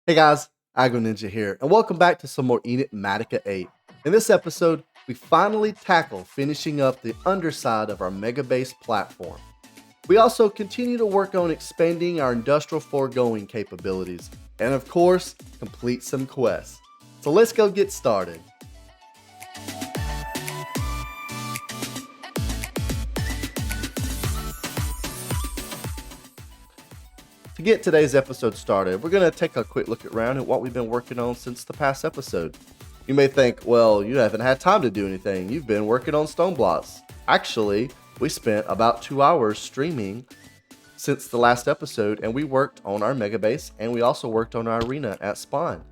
Hey guys, Agro Ninja here, and welcome back to some more Enigmatica 8. In this episode, we finally tackle finishing up the underside of our Megabase platform. We also continue to work on expanding our Industrial Foregoing capabilities, and of course, complete some quests. So let's go get started. To get today's episode started, we're going to take a quick look around at what we've been working on since the past episode. You may think, well, you haven't had time to do anything. You've been working on stone blocks. Actually, we spent about 2 hours streaming since the last episode, and we worked on our Megabase, and we also worked on our arena at Spawn.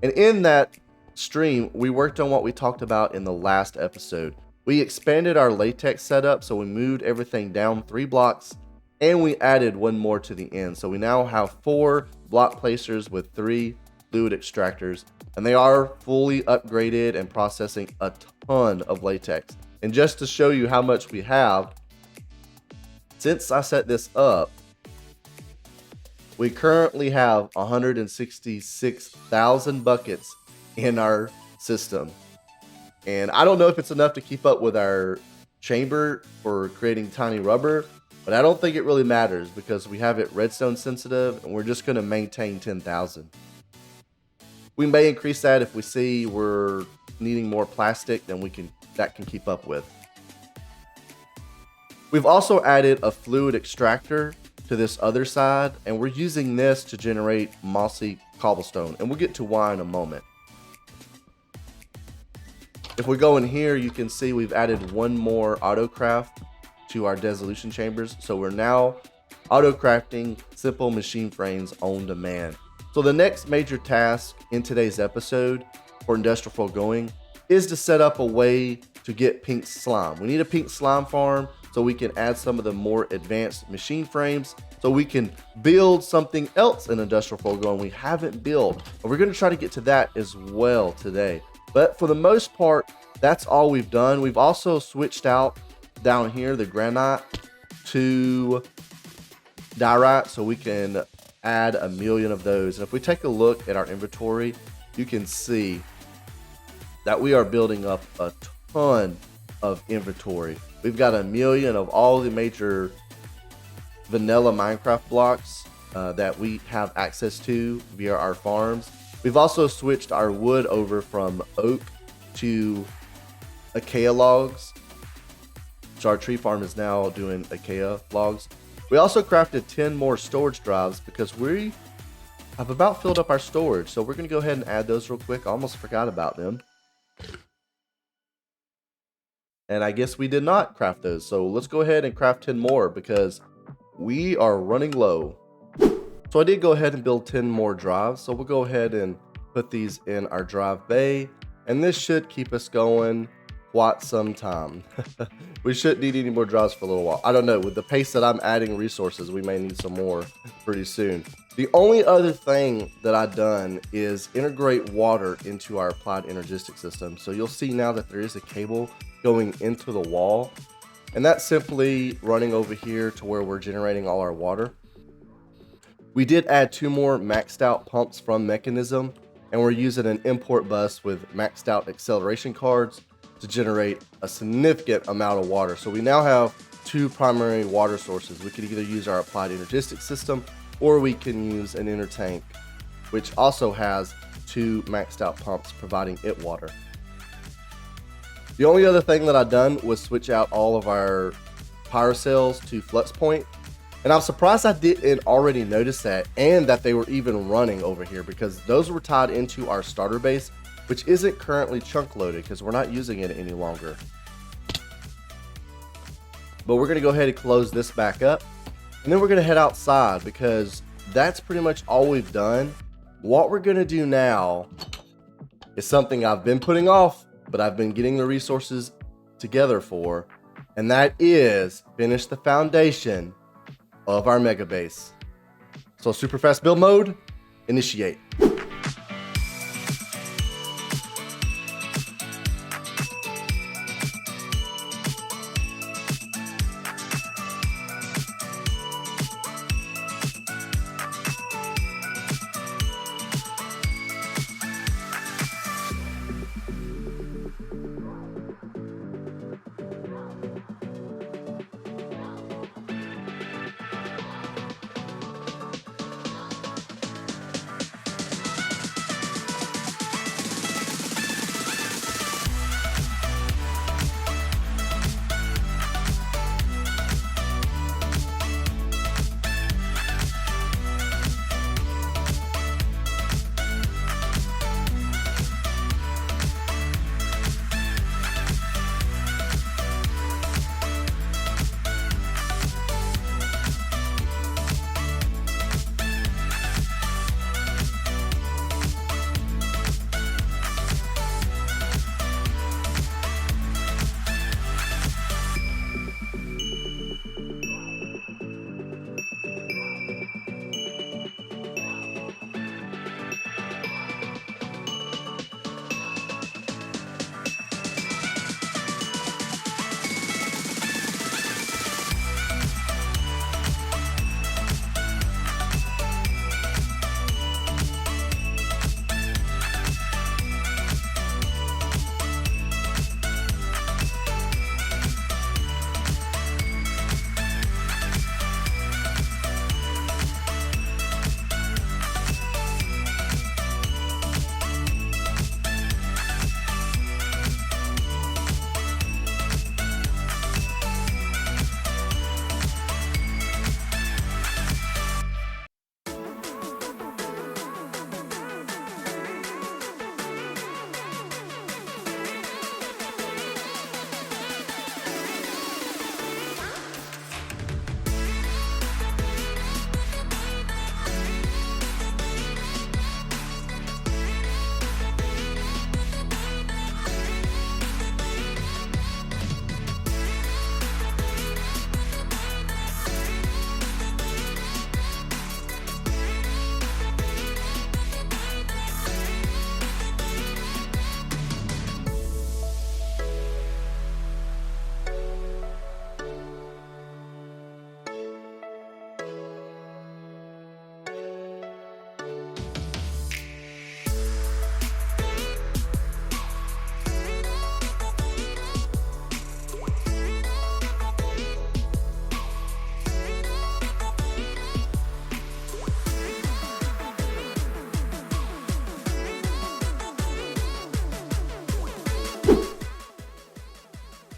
And in that stream, we worked on what we talked about in the last episode. We expanded our latex setup, so we moved everything down 3 blocks, and we added one more to the end. So we now have 4 block placers with 3 fluid extractors, and they are fully upgraded and processing a ton of latex. And just to show you how much we have, since I set this up, we currently have 166,000 buckets in our system. And I don't know if it's enough to keep up with our chamber for creating tiny rubber, but I don't think it really matters because we have it redstone sensitive and we're just going to maintain 10,000. We may increase that if we see we're needing more plastic than that can keep up with. We've also added a fluid extractor to this other side, and we're using this to generate mossy cobblestone, and we'll get to why in a moment. If we go in here, you can see we've added one more autocraft to our dissolution chambers, so we're now auto crafting simple machine frames on demand. So the next major task in today's episode for Industrial Foregoing is to set up a way to get pink slime. We need a pink slime farm so we can add some of the more advanced machine frames so we can build something else in Industrial Foregoing we haven't built. And we're going to try to get to that as well today. But for the most part, that's all we've done. We've also switched out down here the granite to diorite so we can add 1 million of those. And if we take a look at our inventory, you can see that we are building up a ton of inventory. We've got 1 million of all the major vanilla Minecraft blocks that we have access to via our farms. We've also switched our wood over from oak to acacia logs. So our tree farm is now doing acacia logs. We also crafted 10 more storage drives because we have about filled up our storage. So we're going to go ahead and add those real quick. I almost forgot about them. And I guess we did not craft those. So let's go ahead and craft 10 more because we are running low. So I did go ahead and build 10 more drives. So we'll go ahead and put these in our drive bay. And this should keep us going quite some time. We shouldn't need any more drives for a little while. I don't know, with the pace that I'm adding resources, we may need some more pretty soon. The only other thing that I've done is integrate water into our Applied Energistics system. So you'll see now that there is a cable going into the wall, and that's simply running over here to where we're generating all our water. We did add 2 more maxed out pumps from Mechanism, and we're using an import bus with maxed out acceleration cards to generate a significant amount of water. So we now have 2 primary water sources. We could either use our Applied Energistics system or we can use an inner tank, which also has 2 maxed out pumps providing it water. The only other thing that I've done was switch out all of our pyro cells to flux point. And I'm surprised I didn't already notice that and that they were even running over here because those were tied into our starter base, which isn't currently chunk loaded because we're not using it any longer. But we're going to go ahead and close this back up, and then we're going to head outside because that's pretty much all we've done. What we're going to do now is something I've been putting off, but I've been getting the resources together for, and that is finish the foundation of our mega base. So super fast build mode, initiate.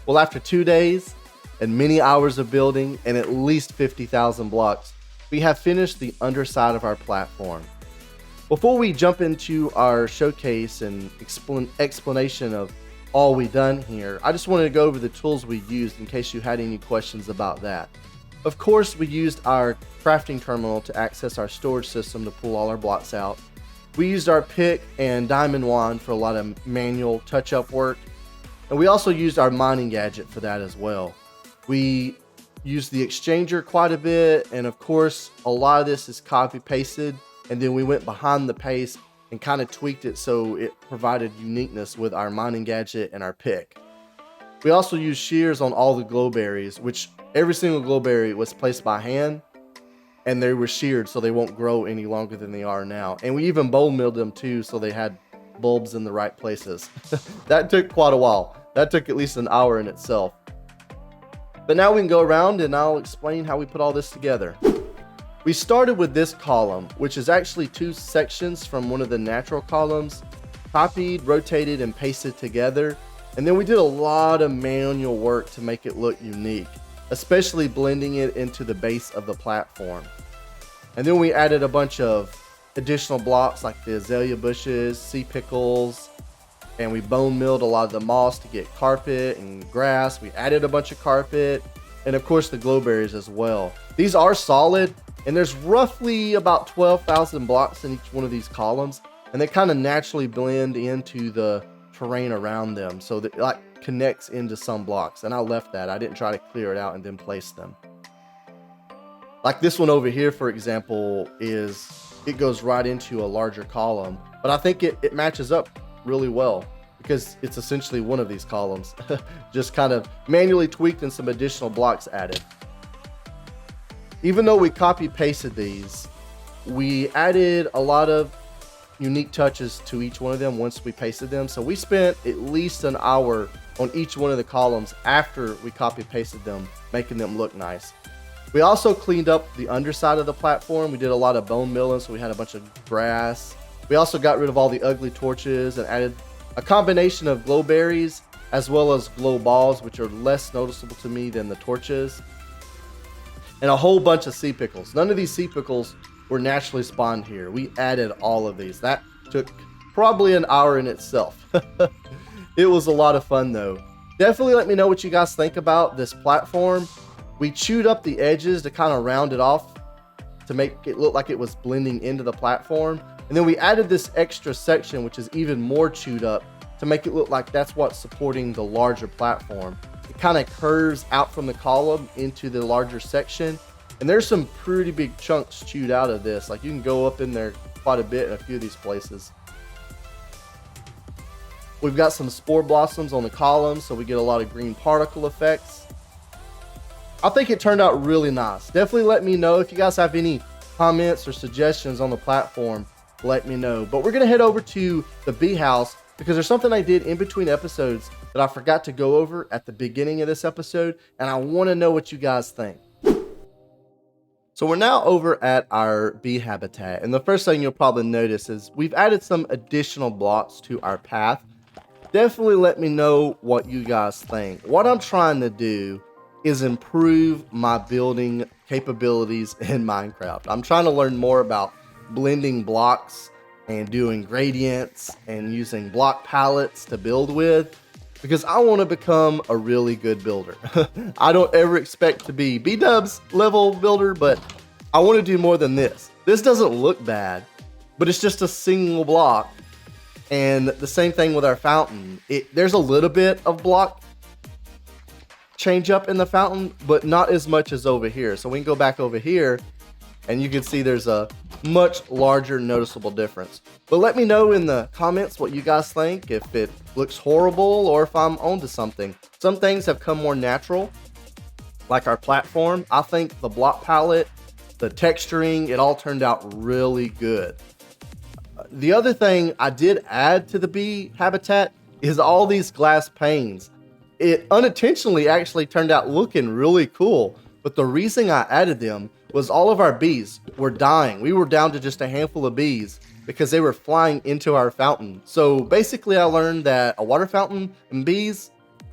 Well, after 2 days and many hours of building and at least 50,000 blocks, we have finished the underside of our platform. Before we jump into our showcase and explanation of all we've done here, I just wanted to go over the tools we used in case you had any questions about that. Of course, we used our crafting terminal to access our storage system to pull all our blocks out. We used our pick and diamond wand for a lot of manual touch-up work. And we also used our mining gadget for that as well. We used the exchanger quite a bit, and of course, a lot of this is copy-pasted, and then we went behind the paste and kind of tweaked it so it provided uniqueness with our mining gadget and our pick. We also used shears on all the glowberries, which every single glowberry was placed by hand, and they were sheared so they won't grow any longer than they are now. And we even bone milled them too so they had bulbs in the right places. That took quite a while. That took at least an hour in itself. But now we can go around and I'll explain how we put all this together. We started with this column, which is actually 2 sections from one of the natural columns, copied, rotated, and pasted together. And then we did a lot of manual work to make it look unique, especially blending it into the base of the platform. And then we added a bunch of additional blocks like the azalea bushes, sea pickles, and we bone milled a lot of the moss to get carpet and grass. We added a bunch of carpet, and of course the glowberries as well. These are solid, and there's roughly about 12,000 blocks in each one of these columns, and they kind of naturally blend into the terrain around them, so that it like connects into some blocks. And I left that. I didn't try to clear it out and then place them. Like this one over here, for example, it goes right into a larger column, but I think it matches up really well because it's essentially one of these columns, just kind of manually tweaked and some additional blocks added. Even though we copy pasted these, we added a lot of unique touches to each one of them once we pasted them. So we spent at least an hour on each one of the columns after we copy pasted them, making them look nice. We also cleaned up the underside of the platform. We did a lot of bone milling, so we had a bunch of grass. We also got rid of all the ugly torches and added a combination of glowberries as well as glow balls, which are less noticeable to me than the torches, and a whole bunch of sea pickles. None of these sea pickles were naturally spawned here. We added all of these. That took probably an hour in itself. It was a lot of fun though. Definitely let me know what you guys think about this platform. We chewed up the edges to kind of round it off to make it look like it was blending into the platform. And then we added this extra section, which is even more chewed up to make it look like that's what's supporting the larger platform. It kind of curves out from the column into the larger section. And there's some pretty big chunks chewed out of this. Like you can go up in there quite a bit in a few of these places. We've got some spore blossoms on the columns, so we get a lot of green particle effects. I think it turned out really nice. Definitely let me know if you guys have any comments or suggestions on the platform. Let me know. But we're gonna head over to the bee house because there's something I did in between episodes that I forgot to go over at the beginning of this episode, and I want to know what you guys think. So we're now over at our bee habitat, and the first thing you'll probably notice is we've added some additional blocks to our path. Definitely let me know what you guys think. What I'm trying to do is improve my building capabilities in Minecraft. I'm trying to learn more about blending blocks and doing gradients and using block palettes to build with, because I want to become a really good builder. I don't ever expect to be B-dubs level builder, but I want to do more than this. This doesn't look bad, but it's just a single block. And the same thing with our fountain. There's a little bit of block change up in the fountain, but not as much as over here. So we can go back over here and you can see there's a much larger noticeable difference. But let me know in the comments what you guys think, if it looks horrible or if I'm onto something. Some things have come more natural, like our platform. I think the block palette, the texturing, it all turned out really good. The other thing I did add to the bee habitat is all these glass panes. It unintentionally actually turned out looking really cool, but the reason I added them was all of our bees were dying. We were down to just a handful of bees because they were flying into our fountain. So basically I learned that a water fountain and bees,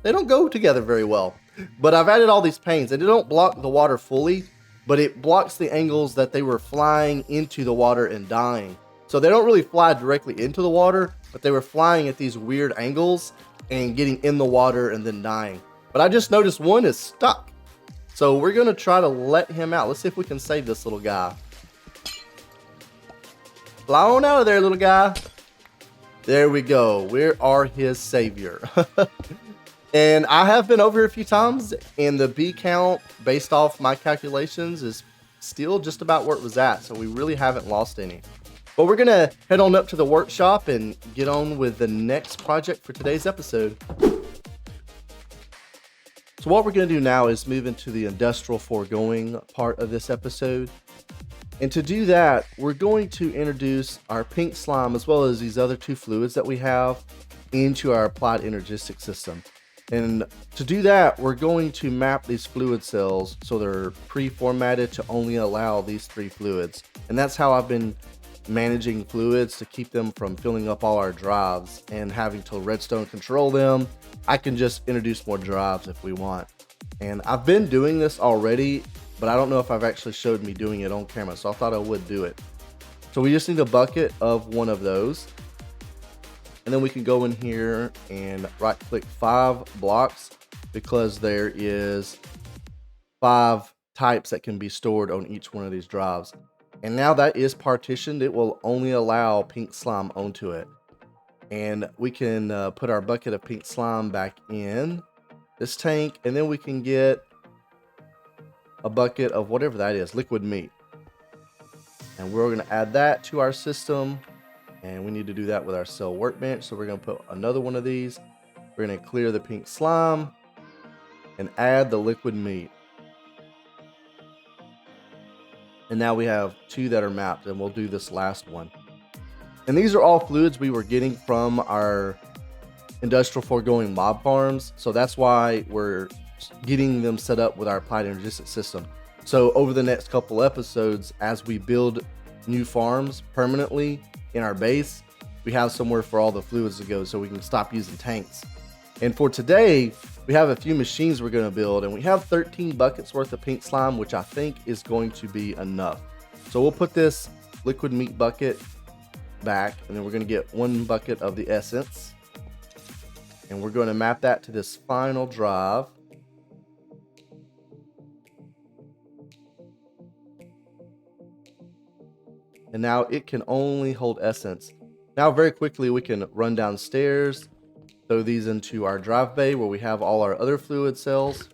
they don't go together very well. But I've added all these panes, and they don't block the water fully, but it blocks the angles that they were flying into the water and dying. So they don't really fly directly into the water, but they were flying at these weird angles and getting in the water and then dying. But I just noticed one is stuck. So we're gonna try to let him out. Let's see if we can save this little guy. Fly on out of there, little guy. There we go. We are his savior. And I have been over here a few times, and the bee count, based off my calculations, is still just about where it was at. So we really haven't lost any. But we're going to head on up to the workshop and get on with the next project for today's episode. So what we're going to do now is move into the industrial foregoing part of this episode. And to do that, we're going to introduce our pink slime as well as these other two fluids that we have into our Applied Energistics system. And to do that, we're going to map these fluid cells so they're pre-formatted to only allow these 3 fluids. And that's how I've been managing fluids to keep them from filling up all our drives and having to redstone control them. I can just introduce more drives if we want. And I've been doing this already, but I don't know if I've actually showed me doing it on camera, so I thought I would do it. So we just need a bucket of one of those. And then we can go in here and right click 5 blocks because there is 5 types that can be stored on each one of these drives. And now that is partitioned, it will only allow pink slime onto it. And we can put our bucket of pink slime back in this tank, and then we can get a bucket of whatever that is, liquid meat. And we're going to add that to our system. And we need to do that with our cell workbench. So we're going to put another one of these. We're going to clear the pink slime and add the liquid meat. And now we have 2 that are mapped, and we'll do this last one. And these are all fluids we were getting from our industrial foregoing mob farms. So that's why we're getting them set up with our Applied Energistics system. So over the next couple episodes, as we build new farms permanently in our base, we have somewhere for all the fluids to go so we can stop using tanks. And for today, we have a few machines we're going to build, and we have 13 buckets worth of pink slime, which I think is going to be enough. So we'll put this liquid meat bucket back, and then we're going to get 1 bucket of the essence, and we're going to map that to this final drive. And now it can only hold essence. Now very quickly we can run downstairs, throw these into our drive bay where we have all our other fluid cells.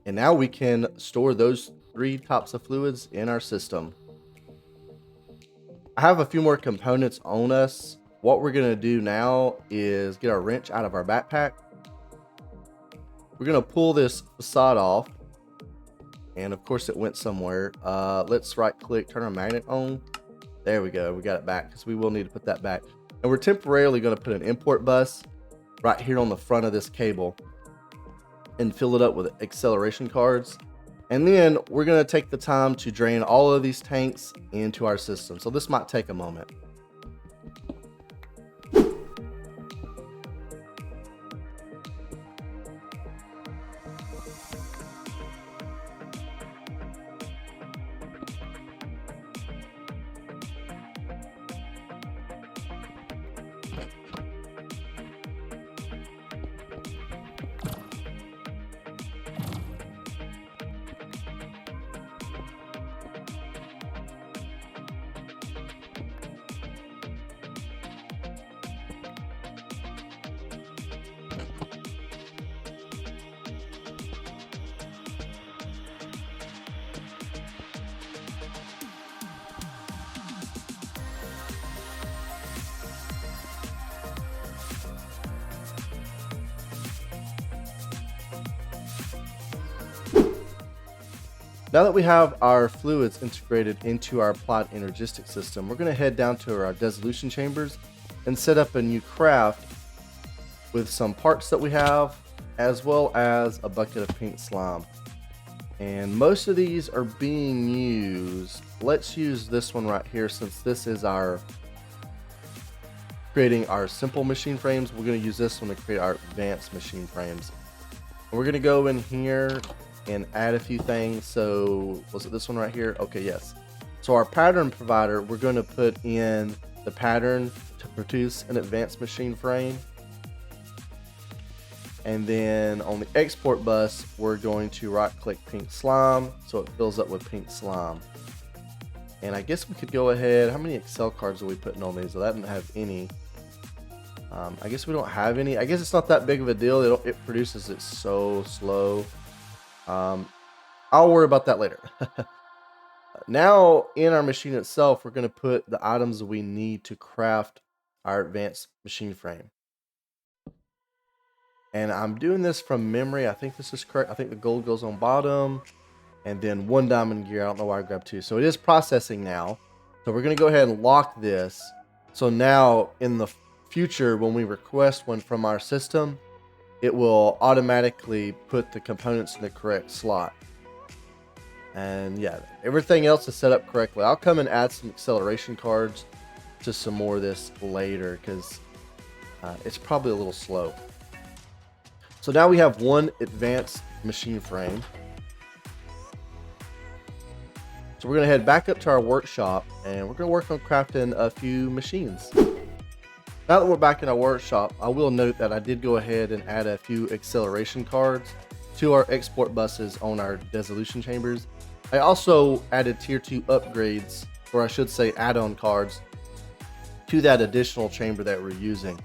And now we can store those 3 types of fluids in our system. I have a few more components on us. What we're going to do now is get our wrench out of our backpack. We're going to pull this facade off. And of course it went somewhere. Let's right click, turn our magnet on. There we go. We got it back because we will need to put that back. And we're temporarily going to put an import bus right here on the front of this cable and fill it up with acceleration cards. And then we're going to take the time to drain all of these tanks into our system. So this might take a moment. Now that we have our fluids integrated into our Applied Energistics system, we're going to head down to our dissolution chambers and set up a new craft with some parts that we have, as well as a bucket of pink slime. And most of these are being used. Let's use this one right here, since this is our creating our simple machine frames. We're going to use this one to create our advanced machine frames. And we're going to go in here and add a few things. So was it this one right here? Okay, yes. So our pattern provider, we're going to put in the pattern to produce an advanced machine frame. And then on the export bus, we're going to right click pink slime so it fills up with pink slime. And I guess we could go ahead, how many Excel cards are we putting on these? Well, that didn't have any. I guess we don't have any. I guess it's not that big of a deal. It produces it so slow. I'll worry about that later. Now in our machine itself, we're going to put the items we need to craft our advanced machine frame. And I'm doing this from memory. I think this is correct. I think the gold goes on bottom and then 1 diamond gear. I don't know why I grabbed 2. So it is processing now. So we're going to go ahead and lock this. So now in the future, when we request one from our system, it will automatically put the components in the correct slot. And yeah, everything else is set up correctly. I'll come and add some acceleration cards to some more of this later because it's probably a little slow. So now we have one advanced machine frame. So we're going to head back up to our workshop and we're going to work on crafting a few machines. Now that we're back in our workshop, I will note that I did go ahead and add a few acceleration cards to our export buses on our dissolution chambers. I also added tier 2 upgrades, or I should say add-on cards, to that additional chamber that we're using.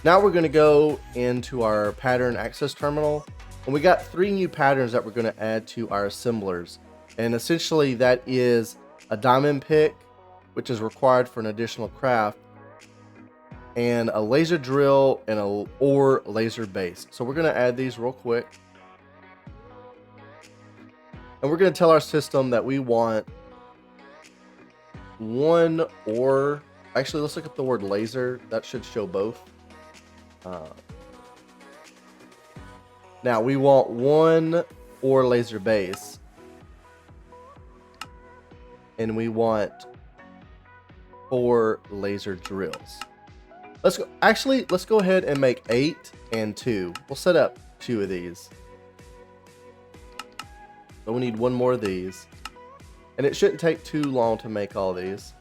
Now we're going to go into our pattern access terminal, and we got 3 new patterns that we're going to add to our assemblers. And essentially that is a diamond pick, which is required for an additional craft, and a laser drill and a ore laser base. So we're going to add these real quick. And we're going to tell our system that we want 1 ore. Actually, let's look at the word laser. That should show both. Now we want 1 ore laser base. And we want 4 laser drills. Let's go ahead and make 8 and 2. We'll set up 2 of these. So we need 1 more of these. And it shouldn't take too long to make all these.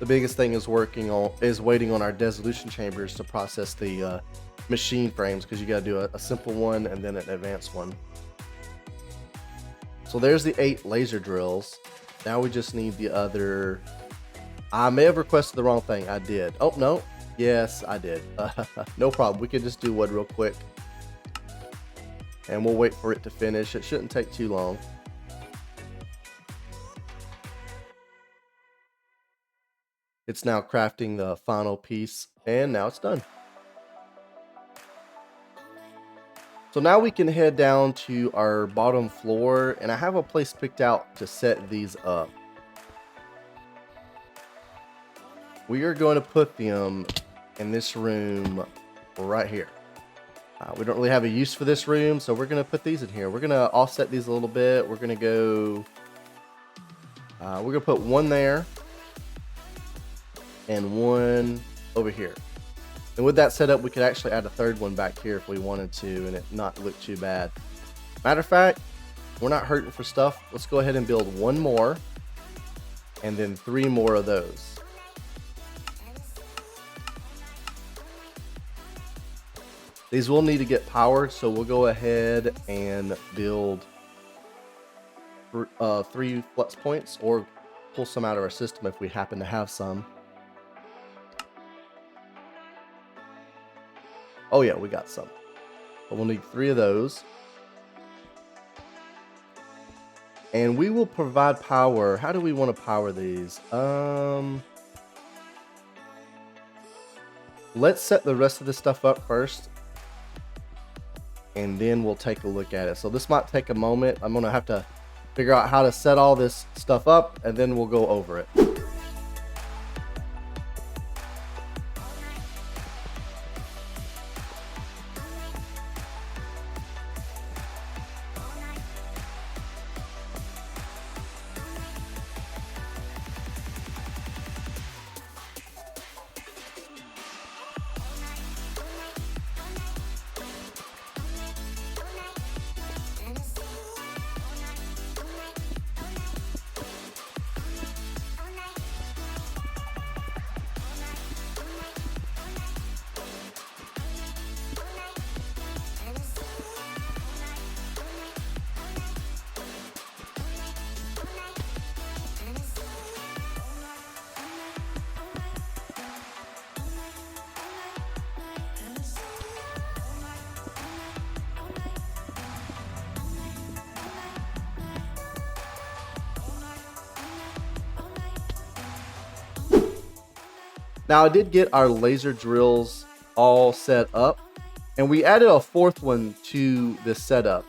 The biggest thing is waiting on our dissolution chambers to process the machine frames, because you got to do a simple one and then an advanced one. So there's the 8 laser drills. Now we just need the other. I may have requested the wrong thing. I did. Oh, no. Yes, I did. No problem. We can just do one real quick. And we'll wait for it to finish. It shouldn't take too long. It's now crafting the final piece. And now it's done. So now we can head down to our bottom floor, and I have a place picked out to set these up. We are going to put them in this room right here. We don't really have a use for this room, so we're going to put these in here. We're going to offset these a little bit. We're going to go, we're going to put 1 there and 1 over here. And with that set up, we could actually add a 3rd one back here if we wanted to, and it not look too bad. Matter of fact, we're not hurting for stuff. Let's go ahead and build 1 more, and then 3 more of those. These will need to get powered, so we'll go ahead and build 3 flux points, or pull some out of our system if we happen to have some. Oh yeah, we got some. But we'll need 3 of those. And we will provide power. How do we want to power these? Let's set the rest of this stuff up first, and then we'll take a look at it. So this might take a moment. I'm going to have to figure out how to set all this stuff up, and then we'll go over it. Now I did get our laser drills all set up, and we added a fourth one to this setup.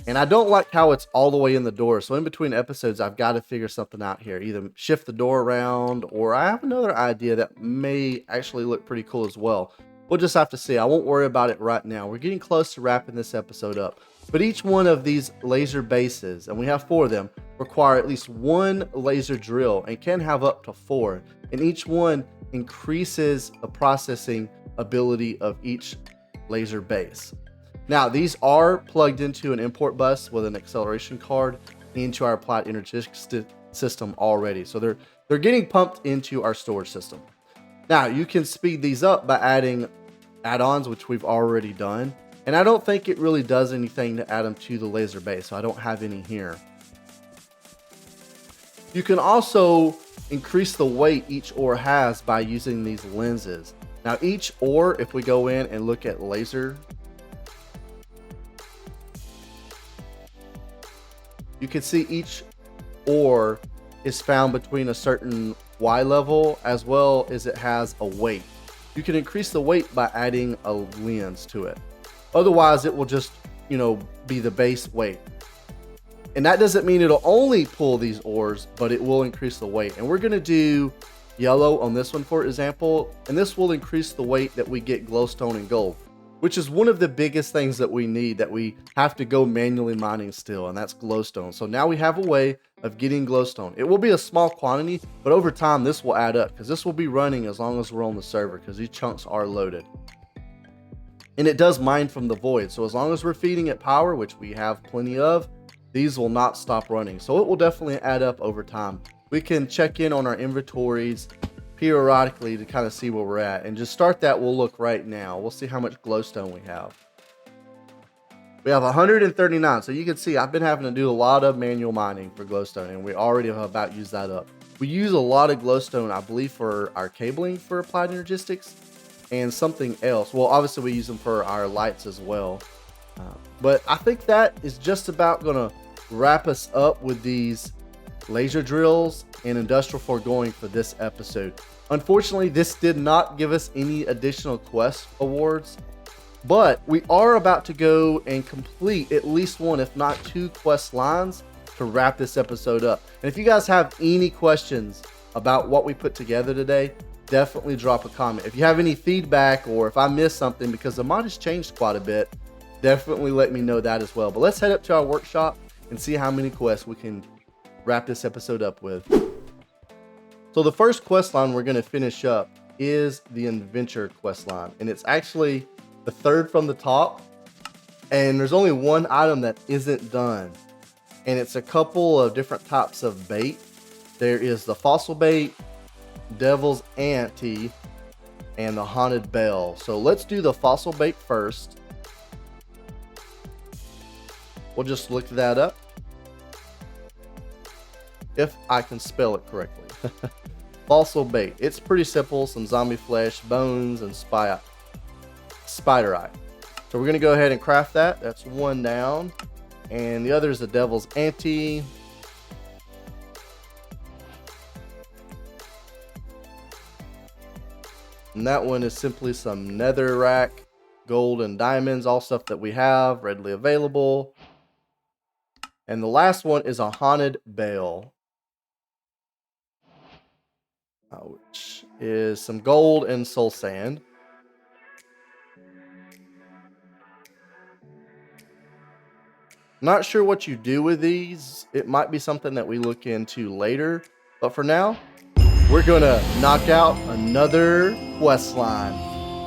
And I don't like how it's all the way in the door. So in between episodes, I've got to figure something out here. Either shift the door around, or I have another idea that may actually look pretty cool as well. We'll just have to see. I won't worry about it right now. We're getting close to wrapping this episode up. But each one of these laser bases, and we have 4 of them, require at least 1 laser drill and can have up to 4. And each one increases the processing ability of each laser base. Now, these are plugged into an import bus with an acceleration card into our Applied Energistics system already. So they're getting pumped into our storage system. Now, you can speed these up by adding add-ons, which we've already done. And I don't think it really does anything to add them to the laser base, so I don't have any here. You can also increase the weight each ore has by using these lenses. Now, each ore, if we go in and look at laser, you can see each ore is found between a certain Y level, as well as it has a weight. You can increase the weight by adding a lens to it. Otherwise, it will just, be the base weight. And that doesn't mean it'll only pull these ores, but it will increase the weight. And we're going to do yellow on this one, for example, and this will increase the weight that we get glowstone and gold, which is one of the biggest things that we need, that we have to go manually mining still, and that's glowstone. So now we have a way of getting glowstone. It will be a small quantity, but over time this will add up, because this will be running as long as we're on the server, because these chunks are loaded. And it does mine from the void, so as long as we're feeding it power, which we have plenty of, these will not stop running. So it will definitely add up over time. We can check in on our inventories periodically to kind of see where we're at, and just start that. We'll look right now. We'll see how much glowstone we have. We have 139. So you can see I've been having to do a lot of manual mining for glowstone, and we already have about used that up. We use a lot of glowstone, I believe, for our cabling for Applied Energistics and something else. Well, obviously we use them for our lights as well. But I think that is just about gonna wrap us up with these laser drills and Industrial Foregoing for this episode. Unfortunately, this did not give us any additional quest awards, but we are about to go and complete at least 1, if not 2 quest lines to wrap this episode up. And if you guys have any questions about what we put together today, definitely drop a comment. If you have any feedback, or if I missed something, because the mod has changed quite a bit, definitely let me know that as well. But let's head up to our workshop and see how many quests we can wrap this episode up with. So the first quest line we're going to finish up is the Adventure quest line, and it's actually the 3rd from the top, and there's only 1 item that isn't done, and it's a couple of different types of bait. There is the fossil bait, devil's ante, and the haunted bell. So let's do the fossil bait first. We'll just look that up, if I can spell it correctly. Fossil bait. It's pretty simple. Some zombie flesh, bones, and spider eye. So we're going to go ahead and craft that. That's 1 down. And the other is the devil's ante. And that one is simply some netherrack, gold and diamonds, all stuff that we have readily available. And the last one is a haunted bell, which is some gold and soul sand. Not sure what you do with these. It might be something that we look into later, but for now, we're gonna knock out another quest line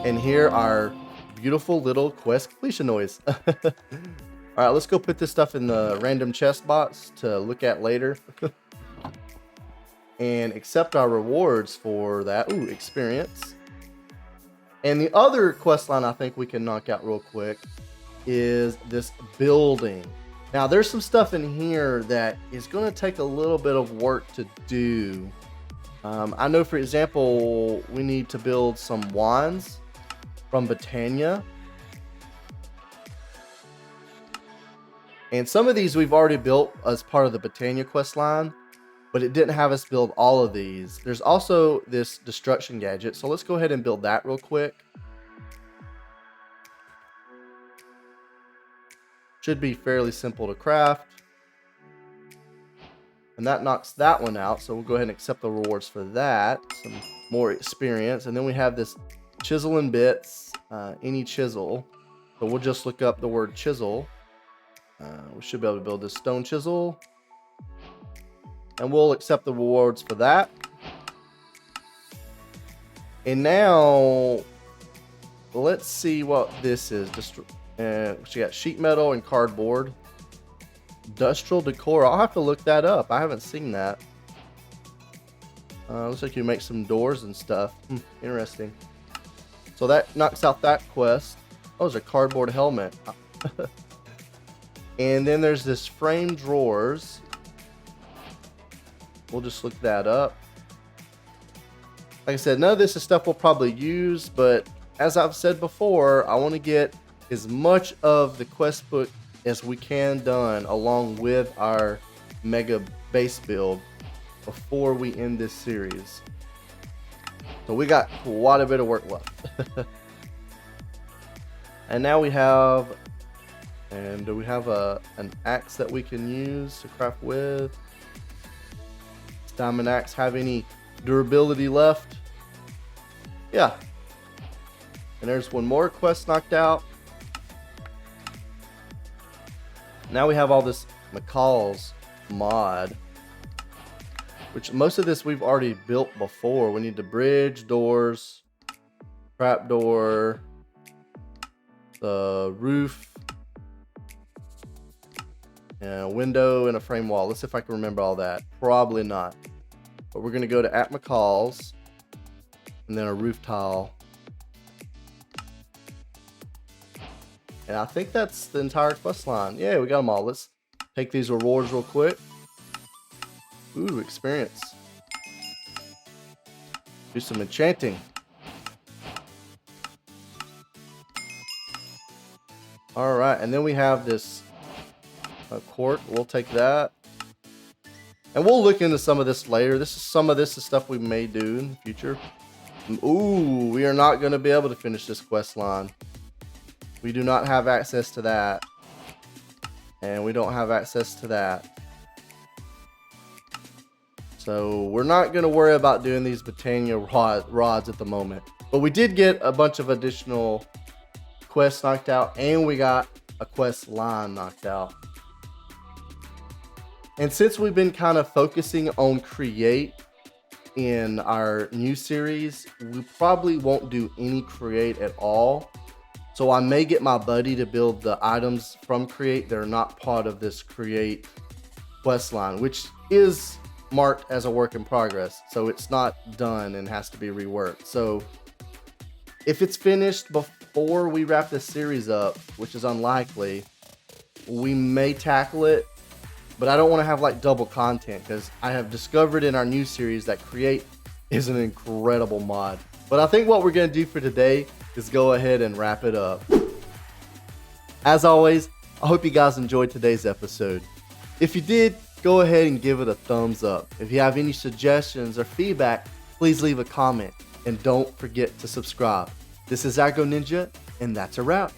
and hear our beautiful little quest completion noise. All right, let's go put this stuff in the random chest box to look at later. And accept our rewards for that. Ooh, experience. And the other quest line I think we can knock out real quick is this building. Now, there's some stuff in here that is going to take a little bit of work to do. I know, for example, we need to build some wands from Britannia. And some of these we've already built as part of the Britannia quest line. but it didn't have us build all of these. There's also this destruction gadget, so let's go ahead and build that real quick. Should be fairly simple to craft. And that knocks that one out, so we'll go ahead and accept the rewards for that. Some more experience. And then we have this chisel and bits, any chisel. So we'll just look up the word chisel. We should be able to build this stone chisel. And we'll accept the rewards for that. And now, let's see what this is. She got sheet metal and cardboard. Industrial decor. I'll have to look that up. I haven't seen that. Looks like you make some doors and stuff. Interesting. So that knocks out that quest. Oh, there's a cardboard helmet. And then there's this frame drawers. We'll just look that up. Like I said, none of this is stuff we'll probably use, but as I've said before, I want to get as much of the quest book as we can done along with our mega base build before we end this series. So we got quite a bit of work left. And now we have, and do we have an axe that we can use to craft with? Does diamond axe have any durability left? Yeah. And there's one more quest knocked out. Now we have all this McCall's mod, which most of this we've already built before. We need the bridge, doors, trapdoor, the roof, and a window and a frame wall. Let's see if I can remember all that. Probably not. But we're going to go to at McCall's and then a roof tile. And I think that's the entire quest line. Yeah, we got them all. Let's take these rewards real quick. Ooh, experience. Do some enchanting. Alright, and then we have this quart. We'll take that. And we'll look into some of this later. Some of this is stuff we may do in the future. Ooh, we are not going to be able to finish this quest line. We do not have access to that. And we don't have access to that. So we're not going to worry about doing these Britannia rods at the moment. But we did get a bunch of additional quests knocked out. And we got a quest line knocked out. And since we've been kind of focusing on create in our new series, we probably won't do any create at all. So I may get my buddy to build the items from create that are not part of this create quest line, which is marked as a work in progress. So it's not done and has to be reworked. So if it's finished before we wrap this series up, which is unlikely, we may tackle it. But I don't want to have like double content because I have discovered in our new series that create is an incredible mod. But I think what we're going to do for today is go ahead and wrap it up. As always, I hope you guys enjoyed today's episode. If you did, go ahead and give it a thumbs up. If you have any suggestions or feedback, please leave a comment and don't forget to subscribe. This is Argo Ninja, and that's a wrap.